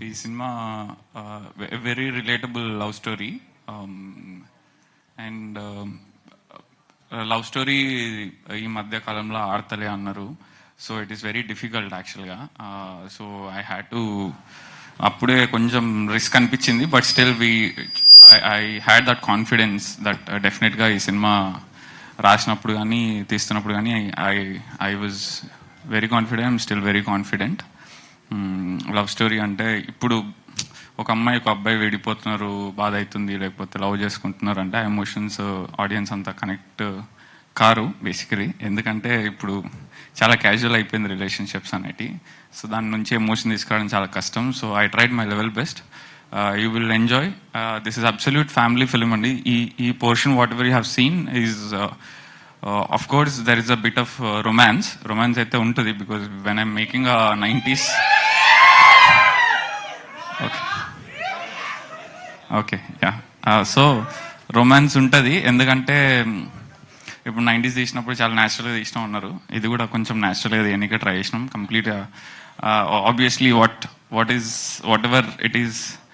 ఈ cinema very relatable love story. And love story ఈ మధ్య కాలంలో ఆడతలే అన్నారు. So it is very difficult యాక్చువల్గా. సో ఐ హ్యాడ్ టు, అప్పుడే కొంచెం రిస్క్ అనిపించింది, but still I had that confidence that డెఫినెట్గా ఈ సినిమా రాసినప్పుడు కానీ తీస్తున్నప్పుడు కానీ I was very confident, still very confident. Love story అంటే ఇప్పుడు ఒక అమ్మాయి ఒక అబ్బాయి విడిపోతున్నారు, బాధ అవుతుంది, లేకపోతే లవ్ చేసుకుంటున్నారు అంటే ఆ ఎమోషన్స్ ఆడియన్స్ అంతా కనెక్ట్ కారు బేసికలీ. ఎందుకంటే ఇప్పుడు చాలా క్యాజువల్ అయిపోయింది రిలేషన్షిప్స్ అనేటి. సో దాని నుంచి ఎమోషన్ తీసుకురావడం చాలా కష్టం. So I tried my level best. You will enjoy. This is absolute family film అండి. ఈ portion what ever you have seen is of course there is a bit of romance అయితే ఉంటుంది, because when I'm making 90s. Okay yeah. So romance ఉంటుంది, ఎందుకంటే ఇప్పుడు 90s తీసినప్పుడు చాలా న్యాచురల్గా తీసినాం అన్నారు. ఇది కూడా కొంచెం న్యాచురల్గా తీయడానికి ట్రై చేసినాం కంప్లీట్గా. Obviously what ever it is